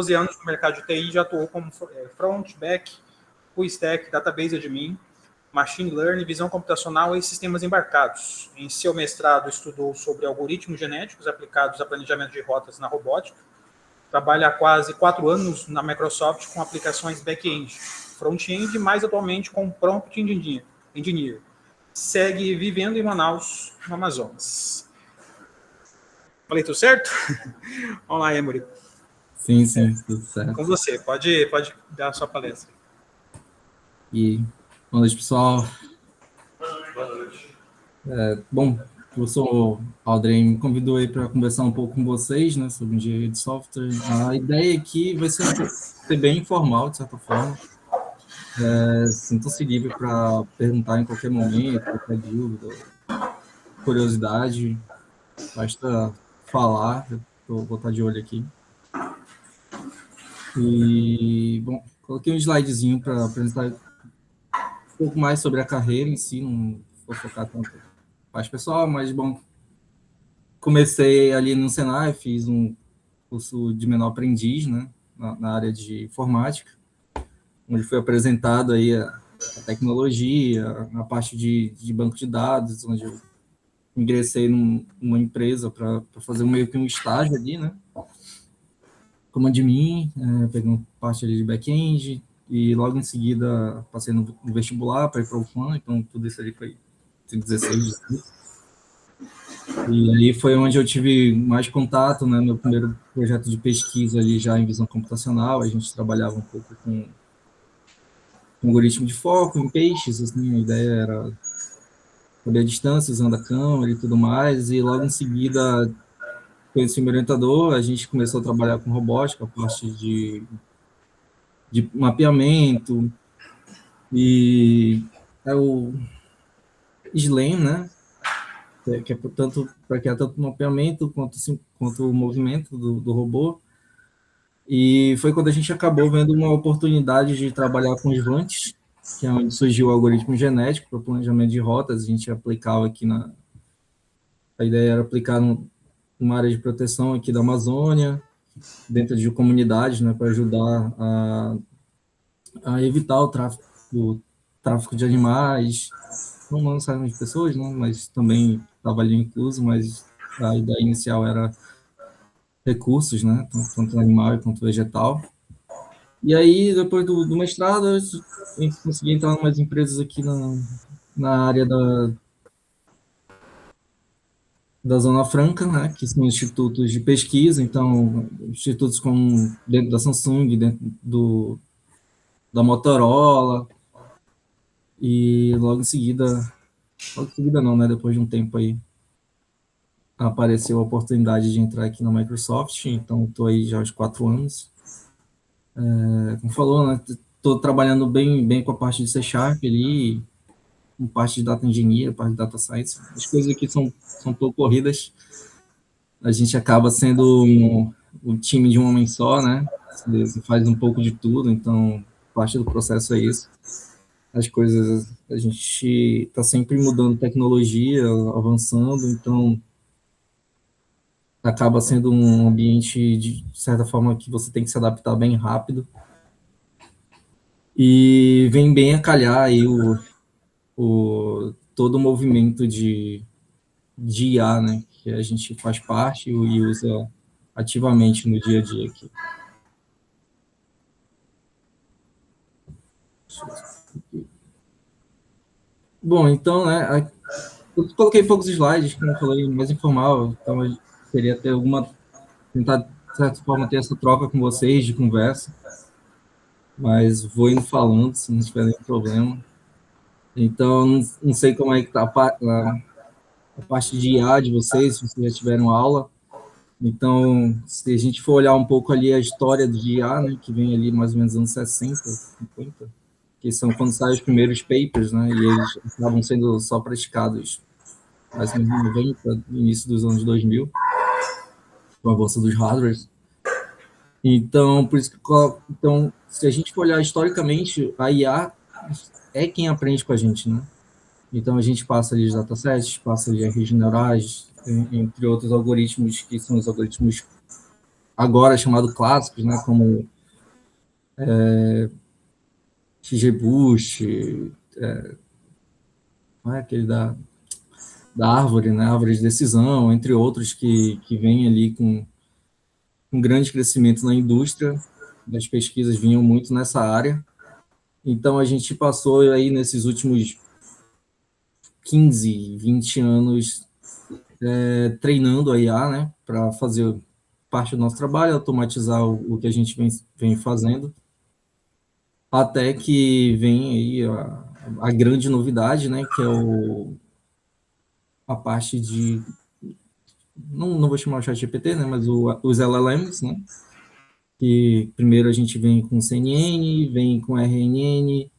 12 anos no mercado de TI, já atuou como front, back, full stack, database admin, machine learning, visão computacional e sistemas embarcados. Em seu mestrado, estudou sobre algoritmos genéticos aplicados a planejamento de rotas na robótica. Trabalha há quase 4 anos na Microsoft com aplicações back-end, front-end, mais atualmente com prompt engineer. Segue vivendo em Manaus, no Amazonas. Falei tudo certo? Vamos lá, Emory. Sim, tudo certo. Com você, pode dar a sua palestra. E boa noite, pessoal. Boa noite. Bom, o professor Aldrin me convidou aí para conversar um pouco com vocês, né, sobre engenharia de software. A ideia aqui vai ser bem informal, de certa forma. Sintam-se livre para perguntar em qualquer momento, qualquer dúvida, curiosidade, basta falar, eu vou estar de olho aqui. E, bom, coloquei um slidezinho para apresentar um pouco mais sobre a carreira em si, não vou focar tanto na parte pessoal, mas, bom, comecei ali no Senai, fiz um curso de menor aprendiz, né, na área de informática, onde foi apresentado aí a tecnologia, a parte de banco de dados, onde eu ingressei numa empresa para fazer meio que um estágio ali, né, como admin, pegando parte ali de back-end, e logo em seguida passei no vestibular para ir para o UFAM, então tudo isso ali foi 2016, e aí foi onde eu tive mais contato, né, meu primeiro projeto de pesquisa ali já em visão computacional, a gente trabalhava um pouco com algoritmo de foco em peixes, assim, a ideia era saber a distância usando a câmera e tudo mais, e logo em seguida conheci meu orientador, a gente começou a trabalhar com robótica, a parte de mapeamento, e é o SLAM, né, que é tanto para criar tanto mapeamento quanto o movimento do robô. E foi quando a gente acabou vendo uma oportunidade de trabalhar com os Vantes, que é onde surgiu o algoritmo genético para o planejamento de rotas. A gente aplicava aqui a ideia era aplicar numa área de proteção aqui da Amazônia, dentro de comunidades, né, para ajudar a evitar o tráfico de animais, não necessariamente de pessoas, né, mas também estava ali incluso, mas a ideia inicial era recursos, né, tanto animal quanto vegetal. E aí, depois do mestrado, a gente conseguiu entrar em umas empresas aqui na área da Zona Franca, né, que são institutos de pesquisa, então, institutos como dentro da Samsung, dentro da Motorola, e logo em seguida não, né, depois de um tempo aí, apareceu a oportunidade de entrar aqui na Microsoft, então estou aí já há uns 4 anos. Como falou, né, estou trabalhando bem com a parte de C# ali, com parte de data engineering, parte de data science. As coisas aqui são um pouco corridas. A gente acaba sendo um time de um homem só, né? Você faz um pouco de tudo, então parte do processo é isso. As coisas, a gente está sempre mudando tecnologia, avançando, então acaba sendo um ambiente, de certa forma, que você tem que se adaptar bem rápido. E vem bem a calhar aí todo o movimento de IA, né, que a gente faz parte e usa ativamente no dia a dia aqui. Bom, então, né, eu coloquei poucos slides, como eu falei, mais informal, então eu queria tentar, de certa forma, ter essa troca com vocês, de conversa, mas vou indo falando, se não tiver nenhum problema. Então, não sei como é que está a parte de IA de vocês, se vocês já tiveram aula. Então, se a gente for olhar um pouco ali a história do IA, né, que vem ali mais ou menos nos anos 60, 50, que são quando saem os primeiros papers, né, e eles estavam sendo só praticados mais ou menos em 90, início dos anos 2000, com o avanço dos hardwares. Então, por isso que, então, se a gente for olhar historicamente, a IA é quem aprende com a gente, né? Então, a gente passa ali os datasets, passa ali as redes neurais, entre outros algoritmos, que são os algoritmos agora chamado clássicos, né, como XGBoost, não é aquele da árvore, né, árvore de decisão, entre outros que vêm ali com um grande crescimento na indústria, as pesquisas vinham muito nessa área. Então, a gente passou aí nesses últimos 15, 20 anos treinando a IA, né, para fazer parte do nosso trabalho, automatizar o que a gente vem fazendo, até que vem aí a grande novidade, né, que é a parte de, não vou chamar o ChatGPT, né, mas os LLMs, né, que primeiro a gente vem com CNN, vem com RNN,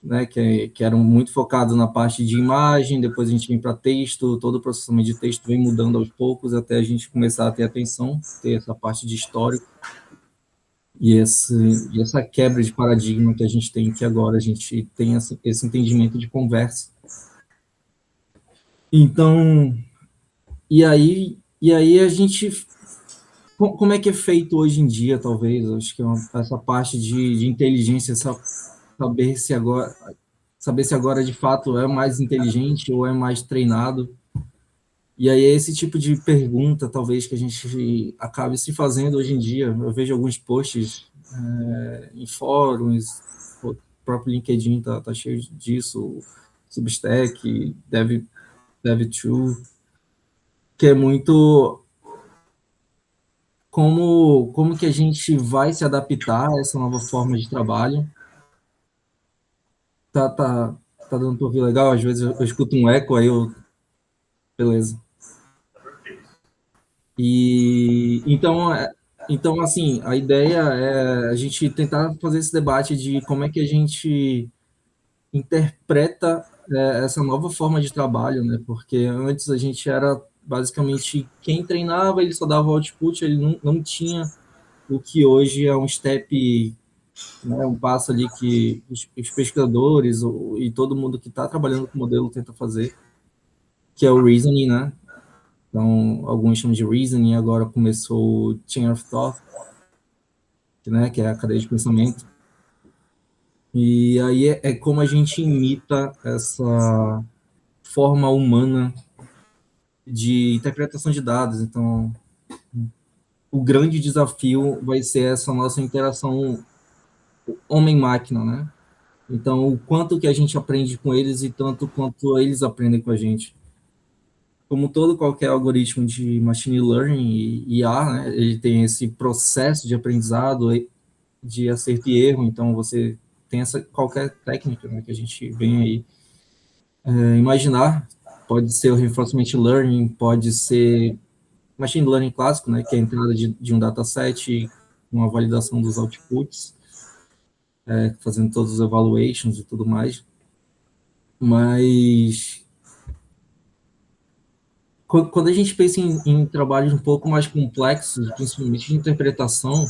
né, que eram muito focados na parte de imagem, depois a gente vem para texto, todo o processamento de texto vem mudando aos poucos, até a gente começar a ter atenção, ter essa parte de histórico, e essa quebra de paradigma que a gente tem, que agora a gente tem esse entendimento de conversa. Então, e aí a gente... Como é que é feito hoje em dia, talvez? Acho que essa parte de inteligência, saber se agora de fato é mais inteligente ou é mais treinado. E aí é esse tipo de pergunta, talvez, que a gente acabe se fazendo hoje em dia. Eu vejo alguns posts em fóruns, o próprio LinkedIn tá cheio disso, Substack, DevTool, que é muito como que a gente vai se adaptar a essa nova forma de trabalho. Tá dando para ouvir legal? Às vezes eu escuto um eco, aí eu... Beleza. E então, assim, a ideia é a gente tentar fazer esse debate de como é que a gente interpreta essa nova forma de trabalho, né? Porque antes a gente era basicamente quem treinava, ele só dava output, ele não tinha o que hoje é um step, né, um passo ali que os pesquisadores e todo mundo que está trabalhando com o modelo tenta fazer, que é o reasoning, né? Então, alguns chamam de reasoning, agora começou o chain of thought, né, que é a cadeia de pensamento. E aí é como a gente imita essa forma humana de interpretação de dados. Então, o grande desafio vai ser essa nossa interação homem-máquina, né? Então, o quanto que a gente aprende com eles e tanto quanto eles aprendem com a gente. Como todo qualquer algoritmo de machine learning e IA, né, ele tem esse processo de aprendizado, de acerto e erro, então você tem qualquer técnica, né, que a gente vem aí imaginar, pode ser o reinforcement learning, pode ser machine learning clássico, né, que é a entrada de um dataset com a validação dos outputs, fazendo todos os evaluations e tudo mais, mas quando a gente pensa em trabalhos um pouco mais complexos, principalmente de interpretação,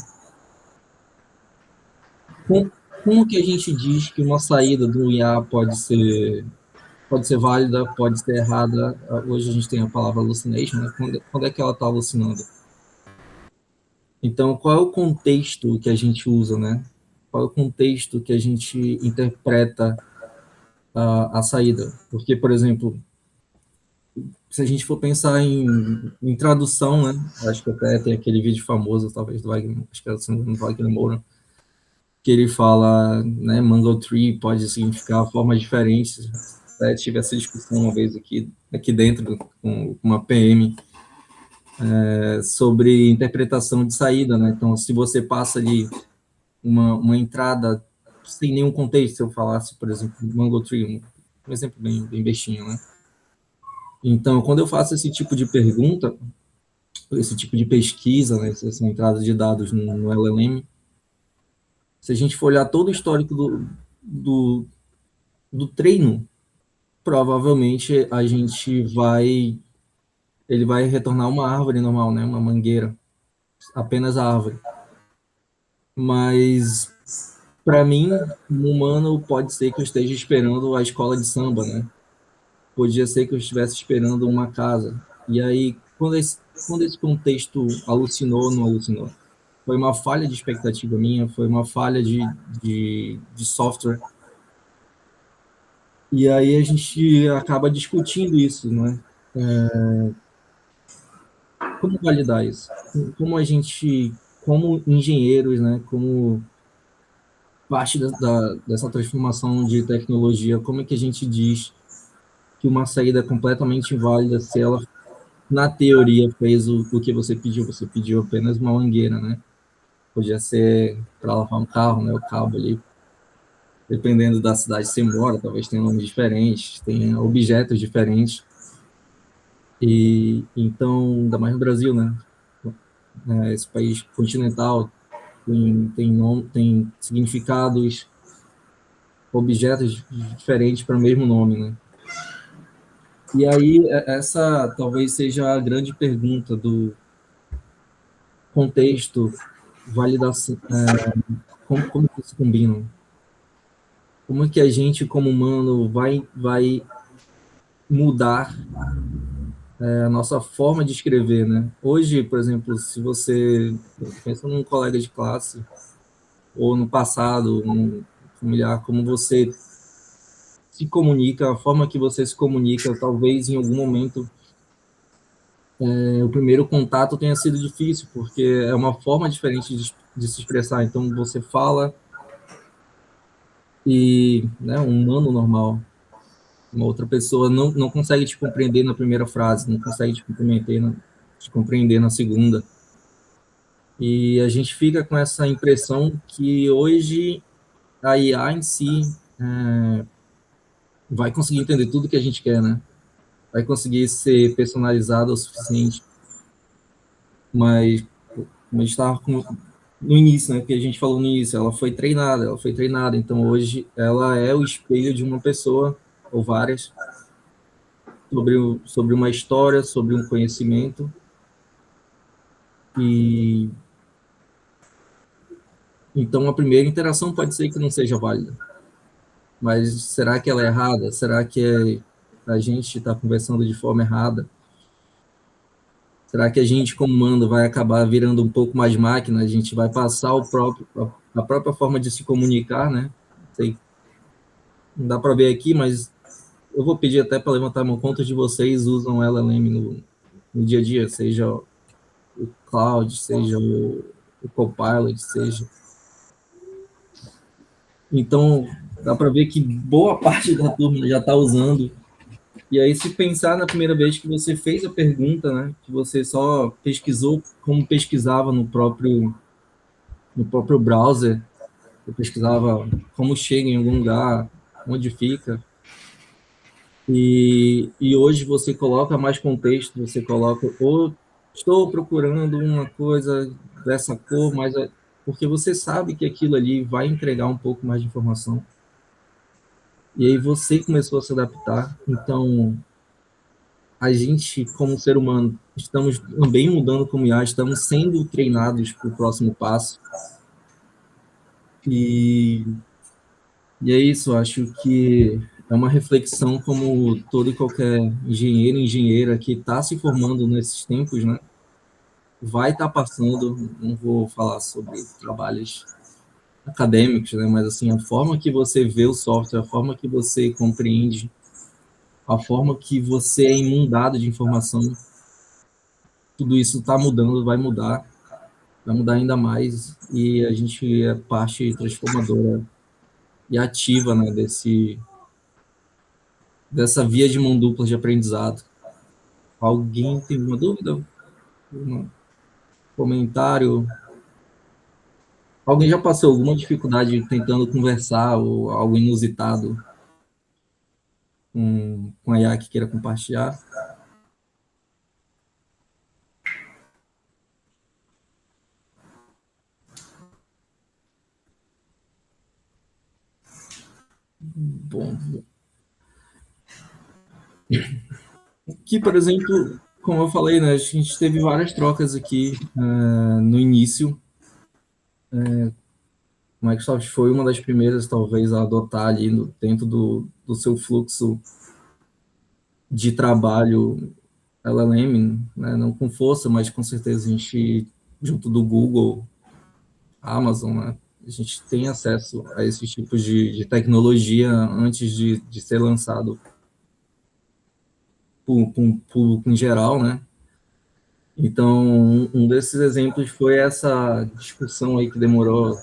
como que a gente diz que uma saída do IA pode ser válida, pode ser errada? Hoje a gente tem a palavra hallucination, né? Quando é que ela está alucinando? Então, qual é o contexto que a gente usa, né? Qual é o contexto que a gente interpreta a saída? Porque, por exemplo, se a gente for pensar em tradução, né? Acho que até tem aquele vídeo famoso, talvez, do Wagner, acho que é do Wagner Moura, que ele fala, né, Mango Tree pode significar formas diferentes. Até tive essa discussão uma vez aqui dentro com uma PM sobre interpretação de saída, né? Então, se você passa ali uma entrada sem nenhum contexto, se eu falasse, por exemplo, Mango Tree, um exemplo bem bestinho, né? Então, quando eu faço esse tipo de pergunta, esse tipo de pesquisa, né, essa entrada de dados no LLM, se a gente for olhar todo o histórico do treino, provavelmente ele vai retornar uma árvore normal, né, uma mangueira, apenas a árvore. Mas para mim, um humano, pode ser que eu esteja esperando a escola de samba, né? Podia ser que eu estivesse esperando uma casa. E aí, quando esse contexto alucinou ou não alucinou? Foi uma falha de expectativa minha, foi uma falha de software. E aí a gente acaba discutindo isso, né? Como validar isso? Como a gente, como engenheiros, né? Como parte dessa transformação de tecnologia, como é que a gente diz que uma saída é completamente inválida se ela, na teoria, fez o que você pediu? Você pediu apenas uma mangueira, né? Podia ser para lavar um carro, né? O cabo ali, dependendo da cidade que você mora, talvez tenha nomes diferentes, tenha objetos diferentes. E então, ainda mais no Brasil, né? Esse país continental tem significados, objetos diferentes para o mesmo nome, né? E aí, essa talvez seja a grande pergunta do contexto, validação, como que se combinam? Como é que a gente, como humano, vai mudar a nossa forma de escrever, né? Hoje, por exemplo, se você pensa num colega de classe, ou no passado, um familiar, como você se comunica, a forma que você se comunica, talvez em algum momento o primeiro contato tenha sido difícil, porque é uma forma diferente de se expressar. Então, você fala e, né, um humano normal, uma outra pessoa não consegue te compreender na primeira frase, não consegue te compreender na segunda. E a gente fica com essa impressão que hoje a IA em si vai conseguir entender tudo que a gente quer, né? Vai conseguir ser personalizada o suficiente, mas como a gente estava no início, né, que a gente falou no início, ela foi treinada, então hoje ela é o espelho de uma pessoa, ou várias, sobre uma história, sobre um conhecimento, e então a primeira interação pode ser que não seja válida, mas será que ela é errada? Será que a gente está conversando de forma errada? Será que a gente, como humano, vai acabar virando um pouco mais máquina? A gente vai passar a própria forma de se comunicar, né? Sei, não dá para ver aqui, mas eu vou pedir até para levantar a mão. Quantos de vocês usam LLM no dia a dia? Seja o Cloud, seja o Copilot, seja. Então, dá para ver que boa parte da turma já está usando. E aí, se pensar na primeira vez que você fez a pergunta, né? Que você só pesquisou como pesquisava no próprio browser, eu pesquisava como chega em algum lugar, onde fica, e hoje você coloca mais contexto, você coloca, ou estou procurando uma coisa dessa cor, porque você sabe que aquilo ali vai entregar um pouco mais de informação, e aí você começou a se adaptar, então a gente, como ser humano, estamos também mudando como IA, estamos sendo treinados para o próximo passo, e E é isso, eu acho que é uma reflexão como todo e qualquer engenheiro e engenheira que está se formando nesses tempos, né? Vai estar passando, não vou falar sobre trabalhos acadêmicos, né? Mas assim, a forma que você vê o software, a forma que você compreende, a forma que você é inundado de informação, tudo isso está mudando, vai mudar ainda mais, e a gente é parte transformadora e ativa, né, dessa via de mão dupla de aprendizado. Alguém tem uma dúvida? Um comentário? Alguém já passou alguma dificuldade tentando conversar ou algo inusitado com a IA que queira compartilhar? Bom, aqui, por exemplo, como eu falei, né, a gente teve várias trocas aqui no início. A Microsoft foi uma das primeiras, talvez, a adotar ali dentro do seu fluxo de trabalho LLM, né? Não com força, mas com certeza a gente, junto do Google, Amazon, né? A gente tem acesso a esses tipos de tecnologia antes de ser lançado para o público em geral, né? Então, um desses exemplos foi essa discussão aí que demorou,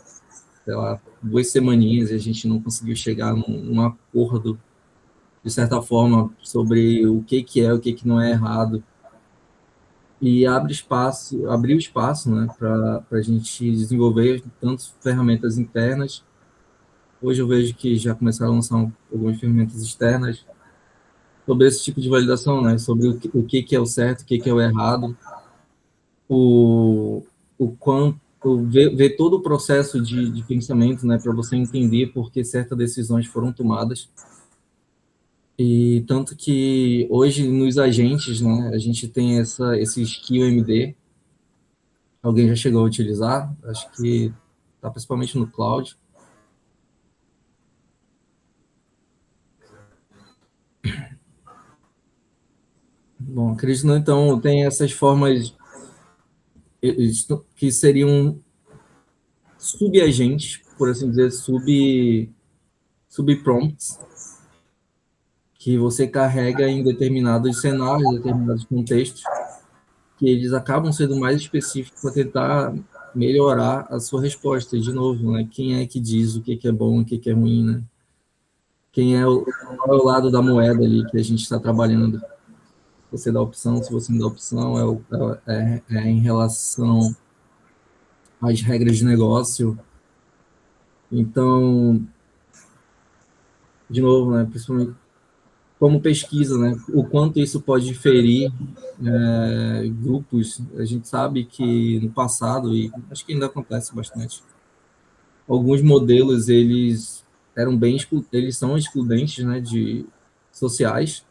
sei lá, 2 semaninhas e a gente não conseguiu chegar num acordo, de certa forma, sobre o que é, o que não é errado. E abriu espaço, né, para a gente desenvolver tantas ferramentas internas. Hoje eu vejo que já começaram a lançar algumas ferramentas externas sobre esse tipo de validação, né, sobre o que é o certo, o que é o errado, o, o quanto, ver todo o processo de pensamento, né, para você entender por que certas decisões foram tomadas. E tanto que hoje nos agentes, né, a gente tem esse skill MD. Alguém já chegou a utilizar? Acho que está principalmente no cloud. Bom, acredito não, então tem essas formas que seriam subagentes, por assim dizer, subprompts, que você carrega em determinados cenários, determinados contextos, que eles acabam sendo mais específicos para tentar melhorar a sua resposta. E, de novo, né? Quem é que diz o que é bom, o que é ruim, né? Qual é o lado da moeda ali que a gente está trabalhando? Se você dá opção, se você não dá opção, é em relação às regras de negócio. Então, de novo, né? Principalmente como pesquisa, né? O quanto isso pode ferir grupos. A gente sabe que no passado, e acho que ainda acontece bastante, alguns modelos eles são excludentes, né, de sociais,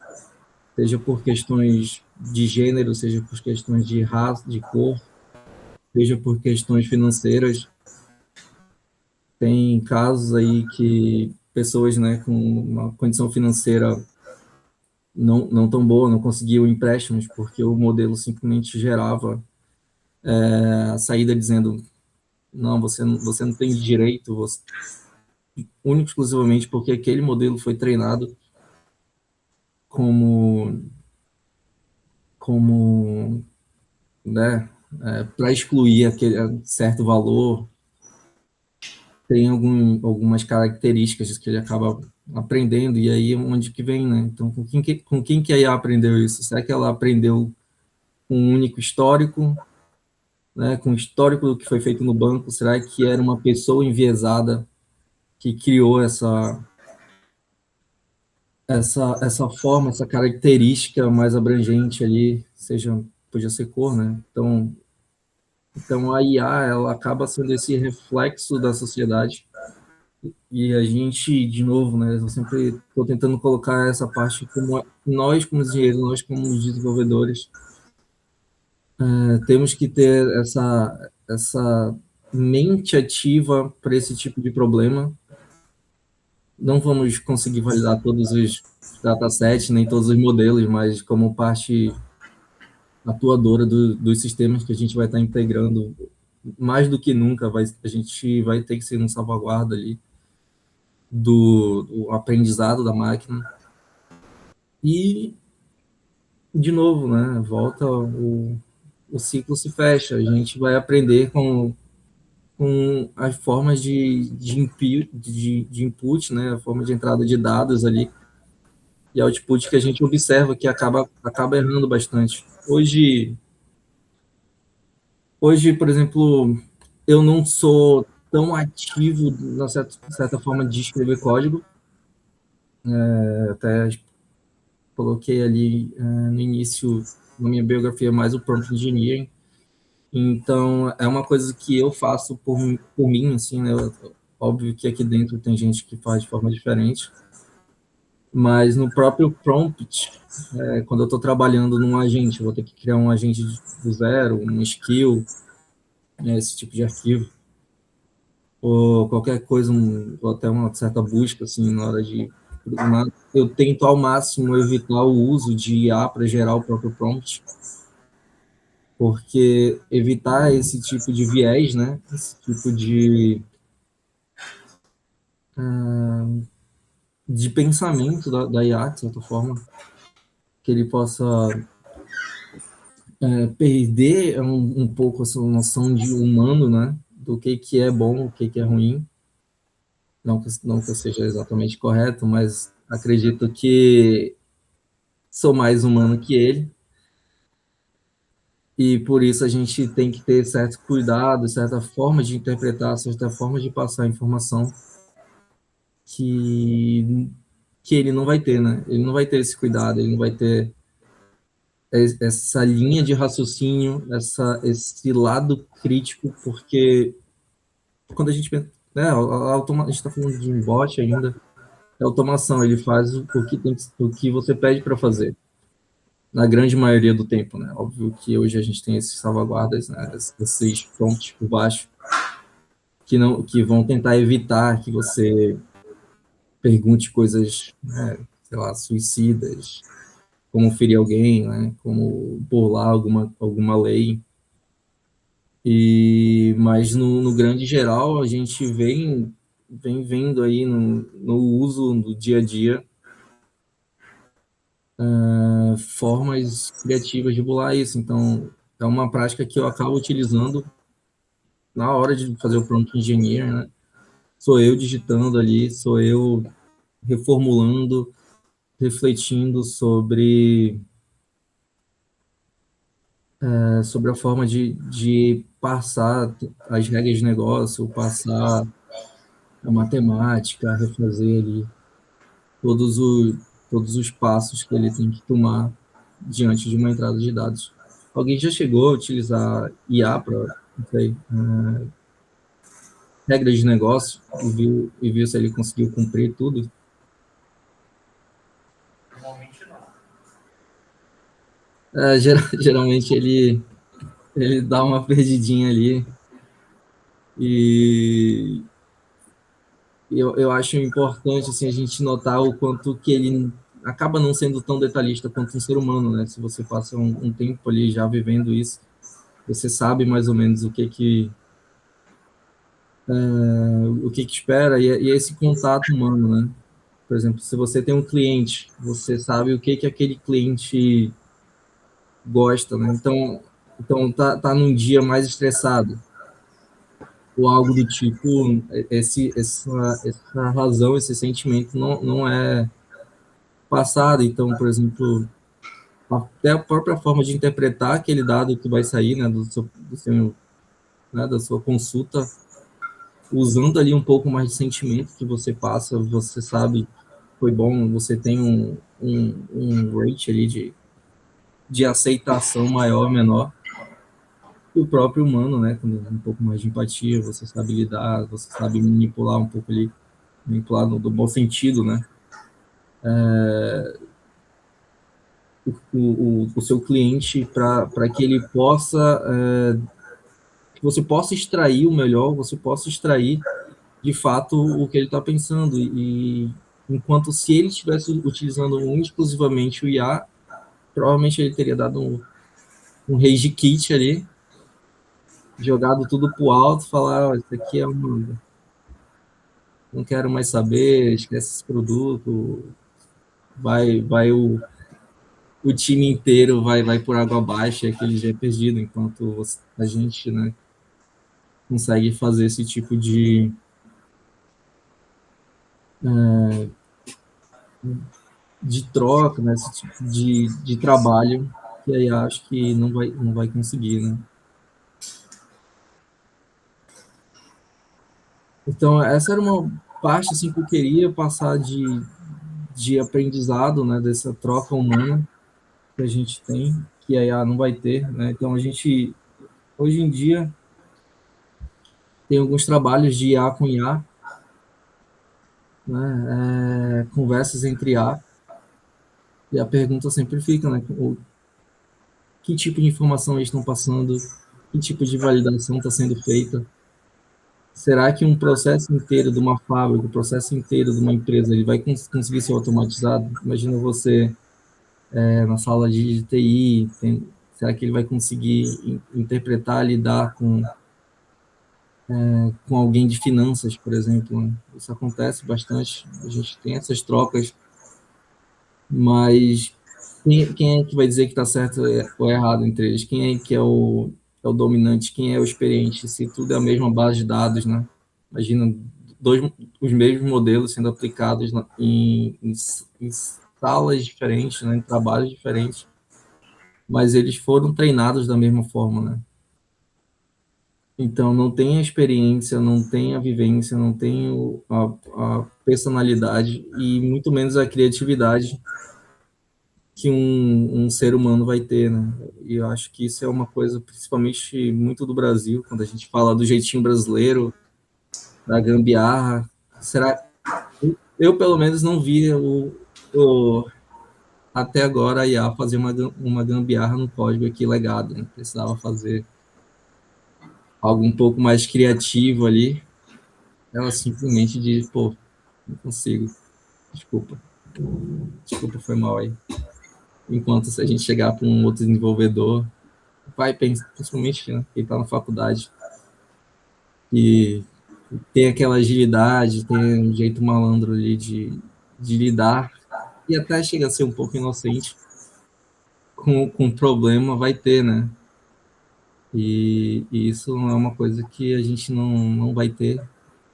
seja por questões de gênero, seja por questões de raça, de cor, seja por questões financeiras. Tem casos aí que pessoas, né, com uma condição financeira não tão boa, não conseguiam empréstimos porque o modelo simplesmente gerava a saída dizendo não, você não tem direito, único exclusivamente porque aquele modelo foi treinado como como, né, para excluir aquele certo valor. Tem algumas características que ele acaba aprendendo, e aí onde que vem, né? Então, com quem que a IA aprendeu isso? Será que ela aprendeu com um único histórico, né, com o histórico do que foi feito no banco? Será que era uma pessoa enviesada que criou essa forma, essa característica mais abrangente ali, podia ser cor, né? Então a IA, ela acaba sendo esse reflexo da sociedade. E a gente, de novo, né, eu sempre estou tentando colocar essa parte como nós, como engenheiros, nós, como desenvolvedores, temos que ter essa mente ativa para esse tipo de problema. Não vamos conseguir validar todos os datasets, nem todos os modelos, mas como parte atuadora dos sistemas que a gente vai estar integrando, mais do que nunca, a gente vai ter que ser um salvaguarda ali do aprendizado da máquina. E, de novo, né, volta o ciclo se fecha. A gente vai aprender com as formas de input, né, a forma de entrada de dados ali, e output que a gente observa que acaba errando bastante. Hoje, por exemplo, eu não sou tão ativo, na certa forma, de escrever código. Até coloquei ali no início, na minha biografia, mais o prompt engineering. Então, é uma coisa que eu faço por mim, assim, né? Óbvio que aqui dentro tem gente que faz de forma diferente, mas no próprio prompt, quando eu estou trabalhando num agente, eu vou ter que criar um agente do zero, um skill, né, esse tipo de arquivo, ou qualquer coisa, ou até uma certa busca, assim, na hora de Eu tento ao máximo evitar o uso de IA para gerar o próprio prompt, porque evitar esse tipo de viés, né? Esse tipo de pensamento da IA, de certa forma, que ele possa perder um pouco essa noção de humano, né? Do que é bom, o que é ruim. Não que eu seja exatamente correto, mas acredito que sou mais humano que ele. E por isso a gente tem que ter certo cuidado, certa forma de interpretar, certa forma de passar a informação que, que ele não vai ter, né? Ele não vai ter esse cuidado, ele não vai ter essa linha de raciocínio, esse lado crítico, porque quando a gente pensa, né, a gente está falando de um bot ainda, é automação, ele faz o que você pede para fazer, na grande maioria do tempo, né? Óbvio que hoje a gente tem esses salvaguardas, né, esses prompts por baixo, que vão tentar evitar que você pergunte coisas, né, sei lá, suicidas, como ferir alguém, né, como burlar alguma lei. Mas no grande geral a gente vem vendo aí no uso do dia a dia formas criativas de burlar isso. Então é uma prática que eu acabo utilizando na hora de fazer o prompt engineer, né? Sou eu digitando ali, sou eu reformulando, refletindo sobre a forma de passar as regras de negócio, passar a matemática, refazer ali todos, o, todos os passos que ele tem que tomar diante de uma entrada de dados. Alguém já chegou a utilizar IA para, não sei, regras de negócio e viu se ele conseguiu cumprir tudo? Normalmente não. Geralmente ele dá uma perdidinha ali e eu acho importante assim, a gente notar o quanto que ele acaba não sendo tão detalhista quanto um ser humano, né? Se você passa um tempo ali já vivendo isso, você sabe mais ou menos o que espera e esse contato humano, né? Por exemplo, se você tem um cliente, você sabe o que aquele cliente gosta, né? Então tá num dia mais estressado ou algo do tipo, essa razão, esse sentimento não é passado. Então, por exemplo, até a própria forma de interpretar aquele dado que vai sair, né, né, da sua consulta, usando ali um pouco mais de sentimento que você passa, você sabe, foi bom, você tem um rate ali de aceitação maior, menor, e o próprio humano, né, com um pouco mais de empatia, você sabe lidar, você sabe manipular um pouco ali, manipular no bom sentido, né, o seu cliente para que ele possa, que você possa extrair o melhor, você possa extrair de fato o que ele está pensando. E enquanto se ele estivesse utilizando exclusivamente o IA, provavelmente ele teria dado um rage kit ali, jogado tudo pro alto, falar, oh, isso aqui é uma, não quero mais saber, esquece esse produto, vai o time inteiro vai por água abaixo, e aquele já é perdido, enquanto a gente, né, consegue fazer esse tipo de troca, né, esse tipo de trabalho, que aí acho que não vai conseguir, né. Então, essa era uma parte assim, que eu queria passar de aprendizado, né, dessa troca humana que a gente tem, que a IA não vai ter, né? Então, a gente, hoje em dia, tem alguns trabalhos de IA com IA, né, conversas entre IA, e a pergunta sempre fica, né, que tipo de informação eles estão passando, que tipo de validação está sendo feita, Será que um processo inteiro de uma fábrica, um processo inteiro de uma empresa, ele vai conseguir ser automatizado? Imagina você na sala de TI, será que ele vai conseguir interpretar, lidar com alguém de finanças, por exemplo, né? Isso acontece bastante, a gente tem essas trocas, mas quem é que vai dizer que está certo ou errado entre eles? Quem é que é o dominante? Quem é o experiente? Se tudo é a mesma base de dados, né? Imagina os mesmos modelos sendo aplicados em salas diferentes, né? Em trabalhos diferentes, mas eles foram treinados da mesma forma, né? Então, não tem a experiência, não tem a vivência, não tem a personalidade e muito menos a criatividade que um ser humano vai ter, né? E eu acho que isso é uma coisa, principalmente muito do Brasil, quando a gente fala do jeitinho brasileiro, da gambiarra. Será? Eu, pelo menos, não vi até agora a IA fazer uma gambiarra no código aqui legado, né? Precisava fazer algo um pouco mais criativo ali. Ela simplesmente diz, pô, não consigo. Desculpa. Desculpa, foi mal aí. Enquanto se a gente chegar para um outro desenvolvedor, vai pensar, principalmente né, quem está na faculdade, e tem aquela agilidade, tem um jeito malandro ali de lidar, e até chega a ser um pouco inocente com o problema, vai ter, né? E isso é uma coisa que a gente não vai ter,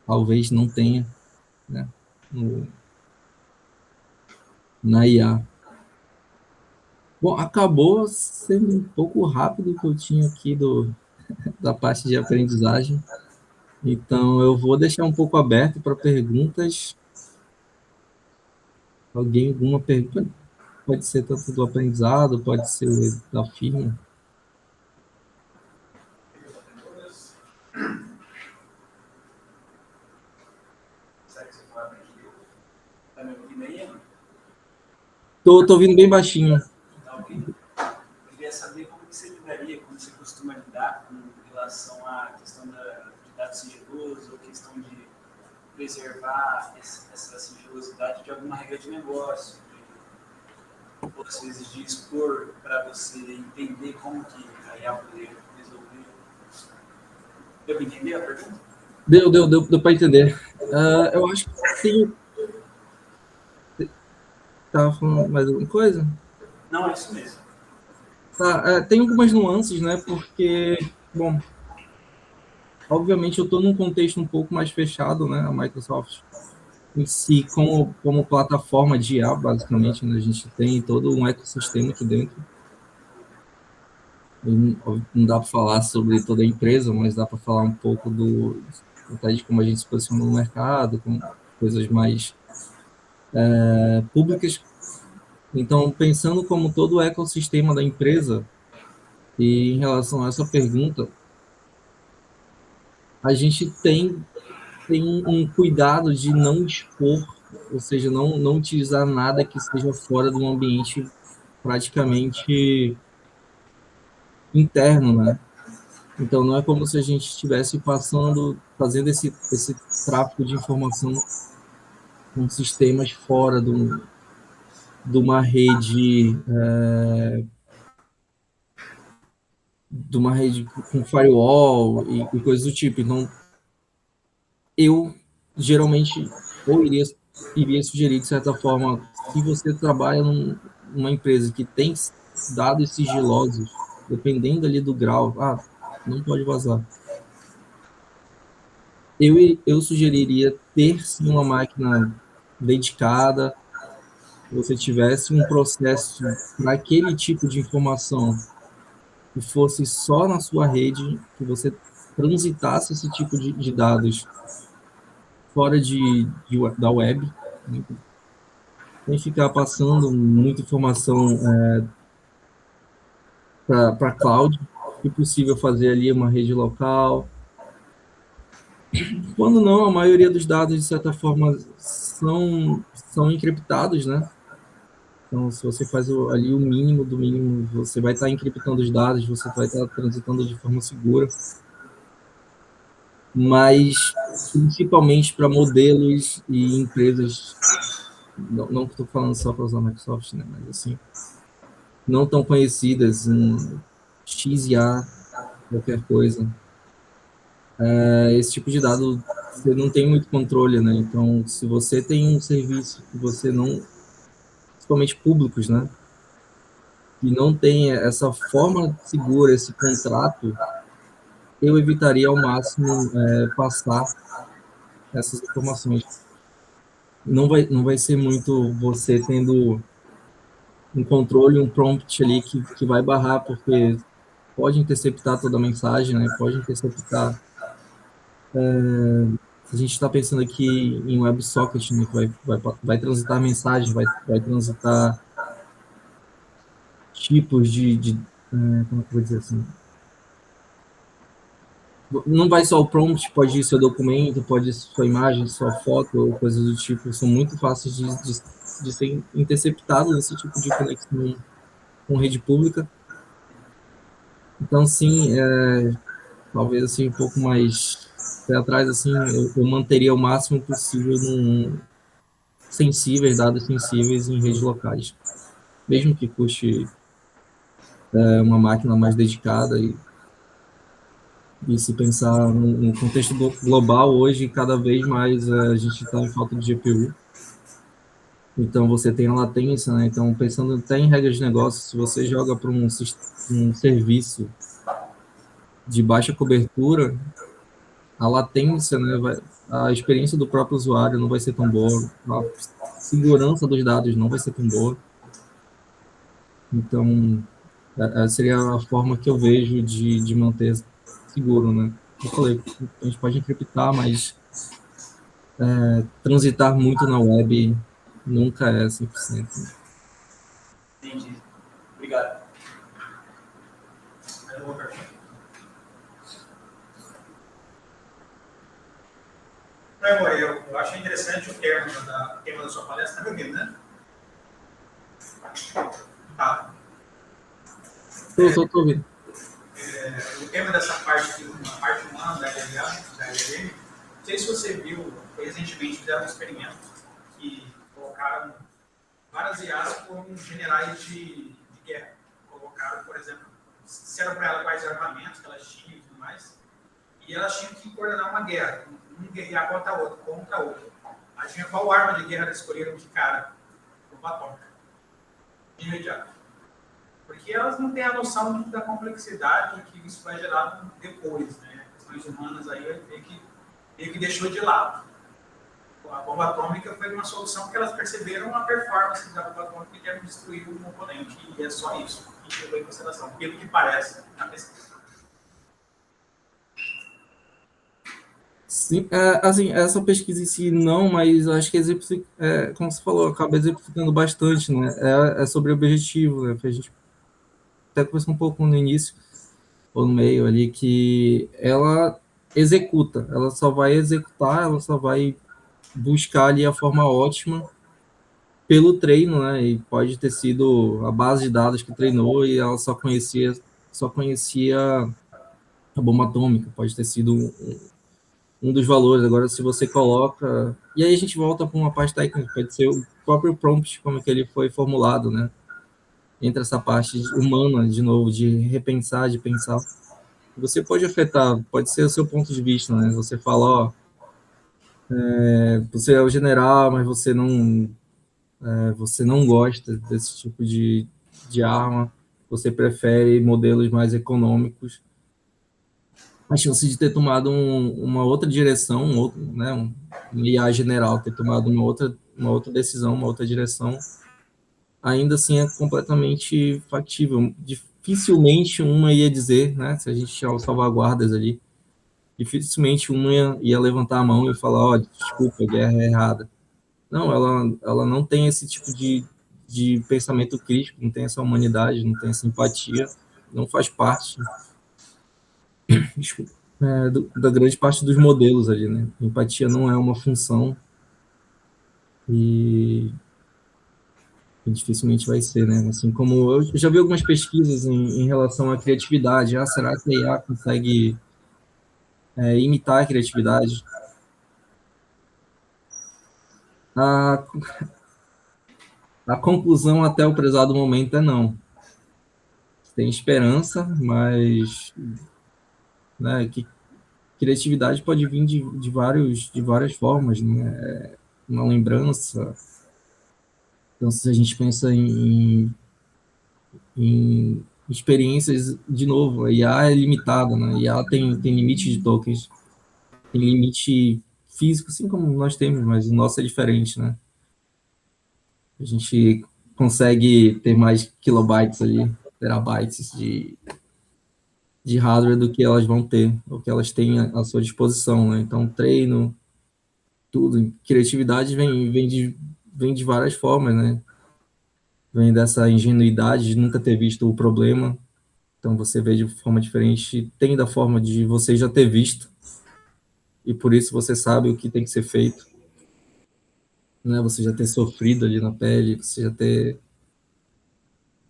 talvez não tenha, né? Na IA. Bom, acabou sendo um pouco rápido o que eu tinha aqui da parte de aprendizagem. Então, eu vou deixar um pouco aberto para perguntas. Alguma pergunta? Pode ser tanto do aprendizado, pode ser da firma. Tá me ouvindo aí? Tô ouvindo bem baixinho. Tá ouvindo? Eu queria saber como que você lidaria, como você costuma lidar com relação à questão de dados sigilosos ou questão de preservar essa sigilosidade de alguma regra de negócio, ou às vezes de expor para você entender como que a IA poderia resolver. Deu para entender a pergunta? Deu para entender. Eu acho que tem. Estava falando mais alguma coisa? Não, é isso mesmo. Tá, tem algumas nuances, né? Porque, bom, obviamente eu estou num contexto um pouco mais fechado, né? A Microsoft em si, como plataforma de IA, basicamente, né? A gente tem todo um ecossistema aqui dentro. Não dá para falar sobre toda a empresa, mas dá para falar um pouco até de como a gente se posiciona no mercado, com coisas mais públicas. Então, pensando como todo o ecossistema da empresa, e em relação a essa pergunta, a gente tem um cuidado de não expor, ou seja, não utilizar nada que seja fora de um ambiente praticamente interno, né? Então, não é como se a gente estivesse fazendo esse tráfego de informação com sistemas fora de uma rede, de uma rede com firewall e coisas do tipo. Então, eu geralmente ou iria sugerir, de certa forma, se você trabalha numa empresa que tem dados sigilosos, dependendo ali do grau, não pode vazar. Eu sugeriria ter sim uma máquina dedicada, que você tivesse um processo para aquele tipo de informação que fosse só na sua rede, que você transitasse esse tipo de dados fora da web, né? Sem ficar passando muita informação para cloud, se possível fazer ali uma rede local. Quando não, a maioria dos dados, de certa forma, são encriptados, né? Então, se você faz ali o mínimo do mínimo, você vai estar encriptando os dados, você vai estar transitando de forma segura. mas principalmente para modelos e empresas, não estou falando só para usar Microsoft, né, mas assim, não tão conhecidas, em X e A, qualquer coisa. Esse tipo de dado você não tem muito controle, né? Então, se você tem um serviço que você não, principalmente públicos, né, que não tem essa forma segura, esse contrato, eu evitaria ao máximo passar essas informações. Não vai ser muito você tendo um controle, um prompt ali que vai barrar, porque pode interceptar toda a mensagem, né? Pode interceptar. A gente está pensando aqui em WebSocket, né? Que vai transitar mensagem, vai transitar tipos como é que eu vou dizer assim? Não vai só o prompt, pode ir seu documento, pode ir sua imagem, sua foto, ou coisas do tipo. São muito fáceis de ser interceptados nesse tipo de conexão com rede pública. Então, sim, talvez assim um pouco mais pé atrás, assim, eu manteria o máximo possível dados sensíveis em redes locais, mesmo que custe uma máquina mais dedicada e se pensar no contexto global hoje, cada vez mais a gente está em falta de GPU. Então você tem a latência, né? Então pensando até em regras de negócio, se você joga para um serviço de baixa cobertura, a latência, né, a experiência do próprio usuário não vai ser tão boa, a segurança dos dados não vai ser tão boa. Então, seria a forma que eu vejo de manter seguro, né? Eu falei, a gente pode encriptar, mas transitar muito na web nunca é 100%. Entendi. Obrigado. Eu achei interessante o tema da sua palestra, tá ouvindo, né? Tá. Tô ouvindo. O tema dessa parte, a parte humana da LLM, não sei se você viu, recentemente fizeram um experimento que colocaram várias IAs como generais de guerra. Colocaram, por exemplo, disseram para ela quais armamentos que elas tinham e tudo mais, e elas tinham que coordenar uma guerra, um guerrear contra outro. Adivinha qual arma de guerra eles escolheram de cara? Bomba atômica. De imediato. Porque elas não têm a noção da complexidade que isso vai gerar depois, né? Questões humanas aí meio que deixou de lado. A bomba atômica foi uma solução que elas perceberam a performance da bomba atômica e querem destruir o componente. E é só isso que levou em consideração, pelo que parece na pesquisa. Sim, assim, essa pesquisa em si não, mas acho que como você falou, acaba exemplificando bastante, né? É sobre o objetivo, né? Que a gente até conversou um pouco no início, ou no meio ali, que ela executa, ela só vai executar, ela só vai buscar ali a forma ótima pelo treino, né? E pode ter sido a base de dados que treinou e ela só conhecia a bomba atômica, pode ter sido um dos valores. Agora, se você coloca... E aí a gente volta para uma parte técnica, pode ser o próprio prompt, como que ele foi formulado, né? Entra essa parte humana, de novo, de repensar, de pensar. Você pode afetar, pode ser o seu ponto de vista, né? Você fala, ó, você é o general, mas você não gosta desse tipo de arma, você prefere modelos mais econômicos. A chance de ter tomado uma outra direção, um IA general, ter tomado uma outra decisão, uma outra direção, ainda assim é completamente factível. Dificilmente uma ia dizer, né, se a gente tinha salvaguardas ali, dificilmente uma ia levantar a mão e falar, ó, desculpa, a guerra é errada. Não, ela não tem esse tipo de pensamento crítico, não tem essa humanidade, não tem essa empatia, não faz parte da grande parte dos modelos ali, né? Empatia não é uma função e dificilmente vai ser, né? Assim como eu já vi algumas pesquisas em relação à criatividade. Será que a IA consegue imitar a criatividade. A, a conclusão até o prezado momento é não. Tem esperança, mas né, que criatividade pode vir de várias formas, né? Uma lembrança. Então, se a gente pensa em experiências, de novo, a IA é limitada, né? A IA tem limite de tokens, tem limite físico, assim como nós temos, mas o nosso é diferente, né? A gente consegue ter mais kilobytes ali, terabytes de hardware do que elas vão ter, ou que elas têm à sua disposição, né? Então, treino, tudo, criatividade vem de várias formas, né? Vem dessa ingenuidade de nunca ter visto o problema, então você vê de forma diferente, tem da forma de você já ter visto, e por isso você sabe o que tem que ser feito, né? Você já ter sofrido ali na pele, você já ter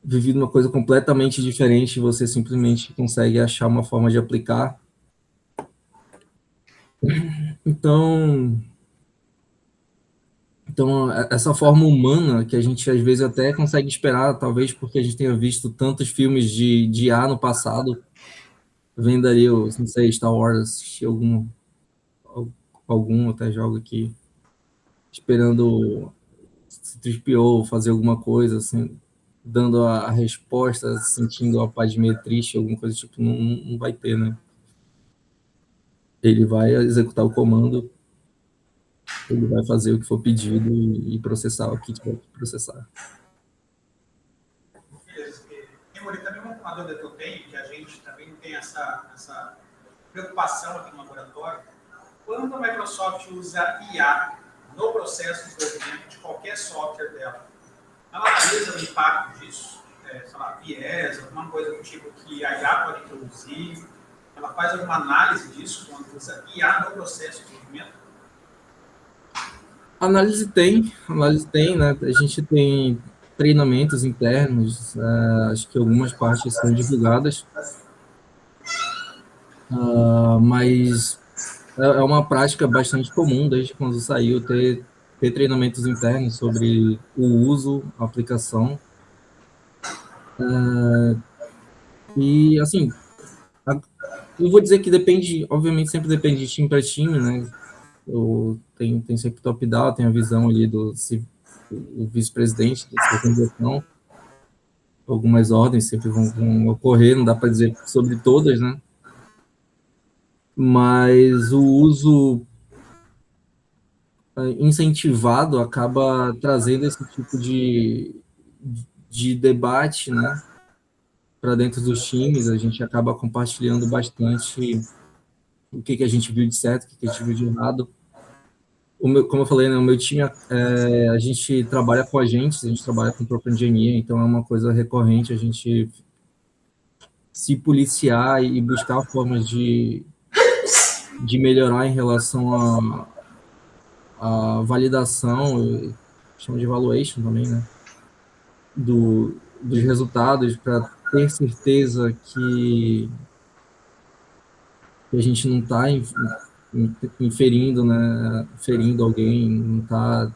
vivido uma coisa completamente diferente, você simplesmente consegue achar uma forma de aplicar. Então, essa forma humana que a gente às vezes até consegue esperar, talvez porque a gente tenha visto tantos filmes de IA no passado, vendo ali, não sei, Star Wars, assisti algum até jogo aqui, esperando C-3PO fazer alguma coisa, assim, dando a resposta, sentindo a paz meio triste, alguma coisa tipo, não vai ter, né? Ele vai executar o comando, ele vai fazer o que for pedido e processar o que tiver que processar. Emory, também uma dúvida que eu tenho, que a gente também tem essa preocupação aqui no laboratório, quando a Microsoft usa IA no processo de desenvolvimento de qualquer software dela, ela analisa o impacto disso, sei lá, viés, alguma coisa do tipo que a IA pode introduzir, ela faz alguma análise disso quando usa IA no processo de desenvolvimento? Análise tem, né? A gente tem treinamentos internos, acho que algumas partes são divulgadas, mas é uma prática bastante comum desde quando saiu ter treinamentos internos sobre o uso, a aplicação. E, assim, eu vou dizer que depende, obviamente sempre depende de time para time, né? Tem sempre top-down, tem a visão ali do o vice-presidente da organização, algumas ordens sempre vão ocorrer, não dá para dizer sobre todas, né? Mas o uso incentivado acaba trazendo esse tipo de debate, né? Para dentro dos times, a gente acaba compartilhando bastante o que a gente viu de certo, o que a gente viu de errado. Como eu falei, né, o meu time, a gente trabalha com agentes, a gente trabalha com Prompt Engineer, então é uma coisa recorrente a gente se policiar e buscar formas de melhorar em relação à validação, chama de evaluation também, né, dos resultados, para ter certeza que a gente não está inferindo, né, ferindo alguém, não está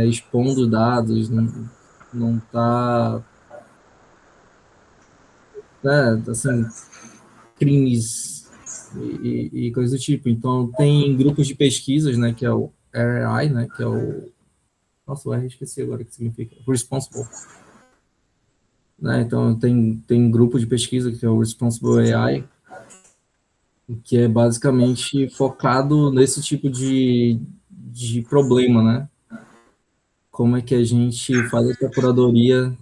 expondo dados, não está, né, assim, crimes e coisas do tipo. Então, tem grupos de pesquisas, né, que é o RI, né, que é o... Nossa, o R esqueci agora o que significa. Responsible. Né, então, tem grupo de pesquisa que é o Responsible AI, que é basicamente focado nesse tipo de problema, né? Como é que a gente faz essa curadoria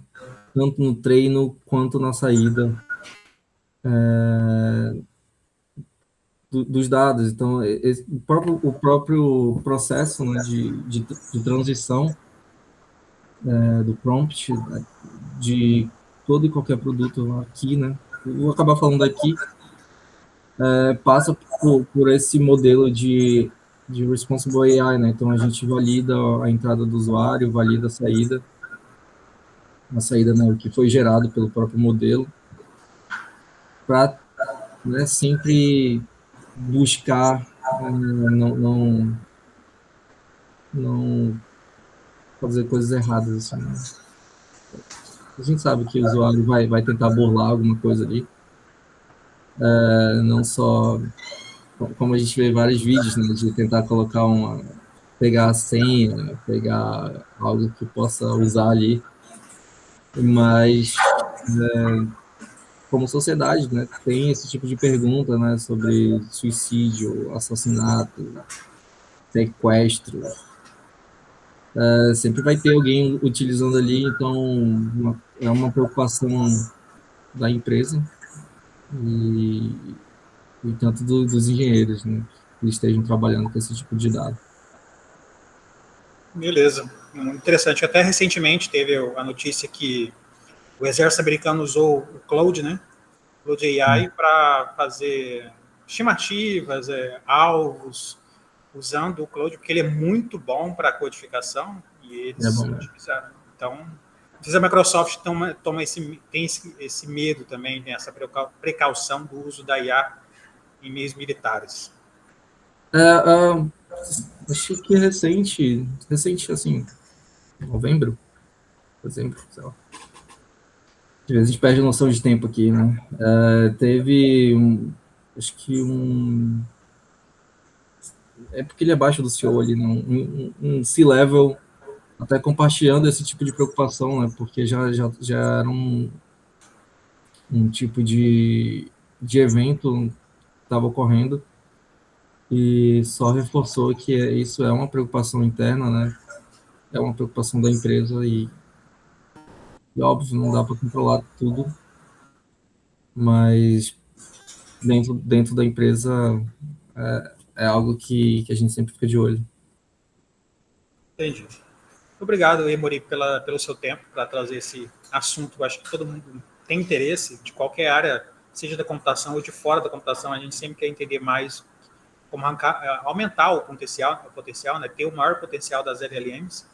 tanto no treino quanto na saída dos dados. Então, o próprio processo, né, de transição do prompt, né, de todo e qualquer produto aqui, né? Eu vou acabar falando aqui, passa por esse modelo de Responsible AI, né? Então, a gente valida a entrada do usuário, valida a saída, né, o que foi gerado pelo próprio modelo, para, né, sempre buscar não fazer coisas erradas, assim, né? A gente sabe que o usuário vai tentar burlar alguma coisa ali, não só, como a gente vê vários vídeos, né, de tentar colocar pegar a senha, pegar algo que possa usar ali, mas como sociedade, né, tem esse tipo de pergunta, né, sobre suicídio, assassinato, sequestro, sempre vai ter alguém utilizando ali, então é uma preocupação da empresa e, e tanto dos engenheiros, né, que estejam trabalhando com esse tipo de dado. Beleza, muito interessante. Até recentemente teve a notícia que o exército americano usou o Cloud, né? Cloud AI para fazer estimativas, alvos, usando o Cloud, porque ele é muito bom para codificação e É eles bom, né? utilizaram. Então, às vezes a Microsoft tem esse medo também, tem essa precaução do uso da IA em meios militares. Acho que recente, assim, novembro, dezembro, sei lá. Às vezes a gente perde a noção de tempo aqui, né? Teve acho que é porque ele é abaixo do CEO ali, né? Um C-level até compartilhando esse tipo de preocupação, né? Porque já era um tipo de evento que estava ocorrendo e só reforçou que isso é uma preocupação interna, né? É uma preocupação da empresa e óbvio, não dá para controlar tudo, mas dentro da empresa é algo que a gente sempre fica de olho. Entendi. Obrigado, Emory, pelo seu tempo para trazer esse assunto. Eu acho que todo mundo tem interesse, de qualquer área, seja da computação ou de fora da computação, a gente sempre quer entender mais como aumentar o potencial, né, ter o maior potencial das LLMs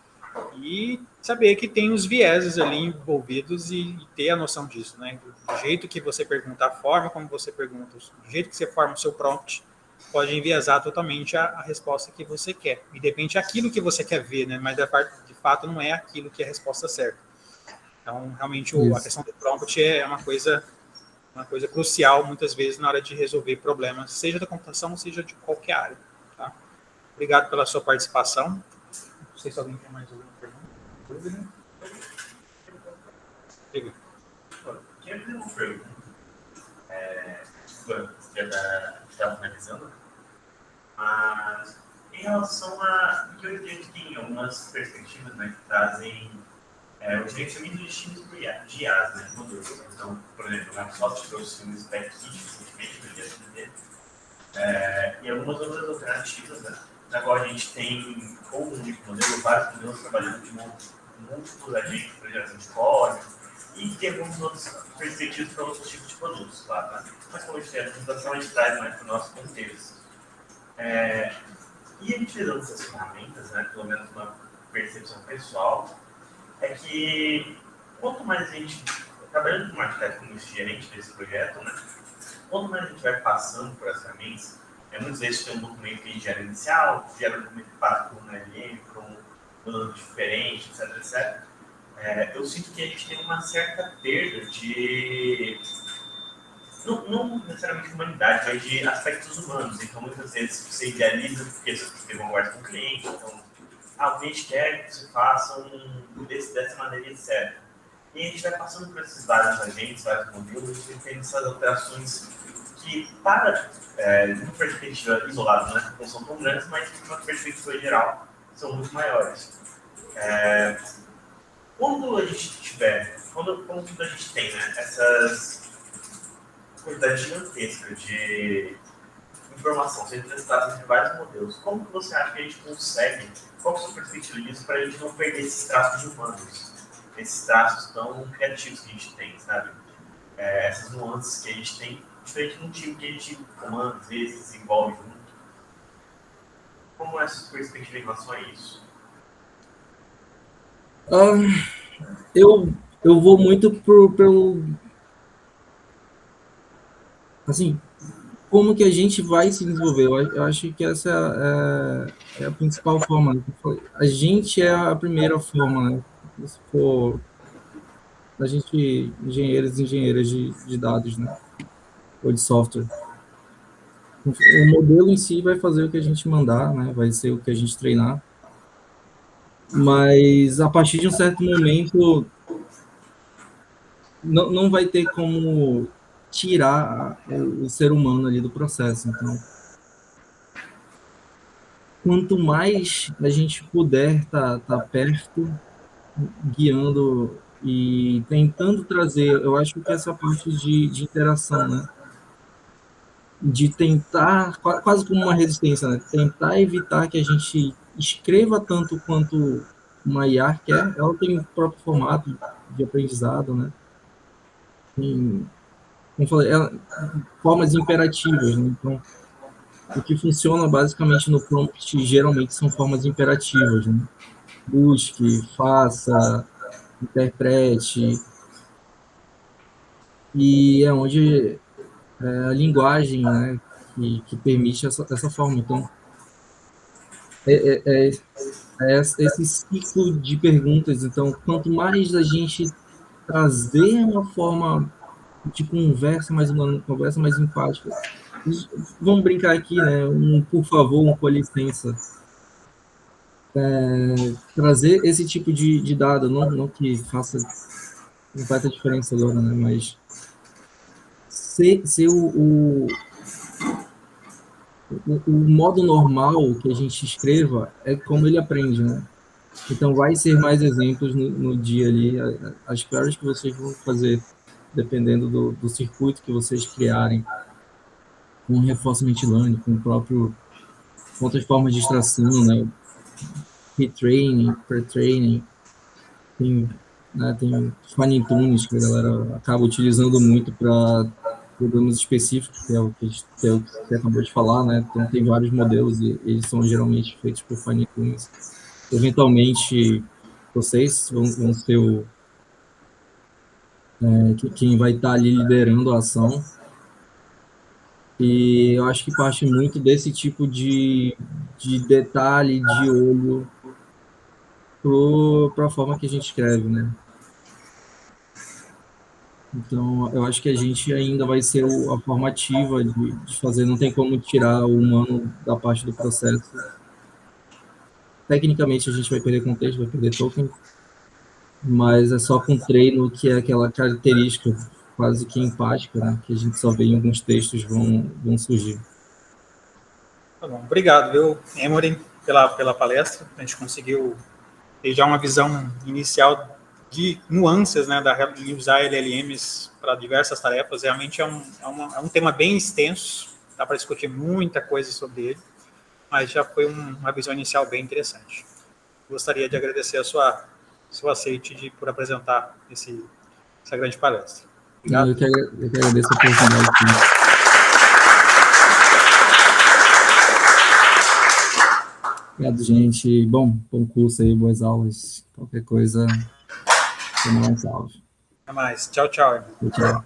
e saber que tem os vieses ali envolvidos e ter a noção disso, né? Do jeito que você pergunta, a forma como você pergunta, do jeito que você forma o seu prompt, pode enviesar totalmente a resposta que você quer. E depende daquilo que você quer ver, né? Mas de fato não é aquilo que é a resposta certa. Então, realmente, a questão do prompt é uma coisa crucial, muitas vezes, na hora de resolver problemas, seja da computação, seja de qualquer área. Tá? Obrigado pela sua participação. Não sei se alguém tem mais alguma pergunta. Diga. Queria fazer uma pergunta. Já está finalizando, mas em relação a que eu entendo que tem algumas perspectivas, né, que trazem o gerenciamento de times de IAs, né, modelos. Então, por exemplo, a Microsoft trouxe um Spec Kit recentemente do dia e algumas outras alternativas, né? Agora a gente tem um único modelo, vários modelos trabalhando de múltiplos agentes para geração de código e tem alguns outros perspectivas para outros tipos de produtos, claro, né? Mas como a gente tem a fundação, a gente traz mais para o nosso contexto. E a gente usando essas ferramentas, né, pelo menos uma percepção pessoal, é que quanto mais a gente, trabalhando com um arquiteto como gerente desse projeto, né, quanto mais a gente vai passando por essas ferramentas, muitas vezes tem um documento que a gente gera inicial, gera um documento que passa por um LM, por um plano diferente, etc. Eu sinto que a gente tem uma certa perda de, não necessariamente de humanidade, mas de aspectos humanos. Então, muitas vezes você idealiza porque você teve uma conversa com o cliente, então, o cliente quer que você faça dessa maneira, etc. E a gente vai passando por esses vários agentes, vários modelos, e tem essas alterações que, de uma perspectiva isolada, né, não são tão grandes, mas de uma perspectiva geral, são muito maiores. Quando a gente tem, né, essas quantidades gigantescas de informação sendo transitadas entre vários modelos, como que você acha que a gente consegue, qual é a sua perspectiva disso, para a gente não perder esses traços humanos, esses traços tão criativos que a gente tem, sabe? Essas nuances que a gente tem, diferente de um time que a gente comanda, às vezes, desenvolve junto. Como é a sua perspectiva em relação a isso? Eu vou muito pelo assim, como que a gente vai se desenvolver. Eu acho que essa é a principal forma, né? A gente é a primeira forma, né? Se for a gente, engenheiros e engenheiras de dados, né? Ou de software. O modelo em si vai fazer o que a gente mandar, né? Vai ser o que a gente treinar. Mas a partir de um certo momento não vai ter como tirar o ser humano ali do processo. Então, quanto mais a gente puder tá perto, guiando e tentando trazer, eu acho que essa parte de interação, né? De tentar, quase como uma resistência, né? Tentar evitar que a gente escreva tanto quanto uma IA quer. Ela tem o próprio formato de aprendizado, né? Tem, como eu falei, formas imperativas, né? Então, o que funciona basicamente no prompt geralmente são formas imperativas, né? Busque, faça, interprete, e é onde a linguagem, né, que permite essa forma. Então, é, é, esse ciclo de perguntas. Então, quanto mais a gente trazer uma forma de conversa mais humana, conversa mais empática, vamos brincar aqui, né? Um por favor, um com licença. Trazer esse tipo de dado, não que faça completa diferença agora, né? Mas ser o modo normal que a gente escreva é como ele aprende, né? Então, vai ser mais exemplos no dia ali. As queries que vocês vão fazer, dependendo do circuito que vocês criarem, com reinforcement learning, com o próprio, com outras formas de extração, né? Retraining, pre-training, tem fine tunes que a galera acaba utilizando muito para problemas específicos, que é o que você acabou de falar, né? Então, tem vários modelos e eles são geralmente feitos por fine tunes. Eventualmente, vocês vão ser quem vai estar ali liderando a ação. E eu acho que parte muito desse tipo de detalhe, de olho, para a forma que a gente escreve, né? Então, eu acho que a gente ainda vai ser a formativa de fazer, não tem como tirar o humano da parte do processo. Tecnicamente, a gente vai perder contexto, vai perder token, mas é só com treino que é aquela característica quase que empática, né, que a gente só vê em alguns textos vão surgir. Tá bom. Obrigado, viu, Emory, pela palestra. A gente conseguiu ter já uma visão inicial de nuances, né, de usar LLMs para diversas tarefas. Realmente é um tema bem extenso, dá para discutir muita coisa sobre ele, mas já foi uma visão inicial bem interessante. Gostaria de agradecer seu aceite por apresentar essa grande palestra. Obrigado. Eu que agradeço a oportunidade. Obrigado, gente. Bom curso aí, boas aulas. Qualquer coisa, você não salve. Até mais. Tchau, tchau. Tchau.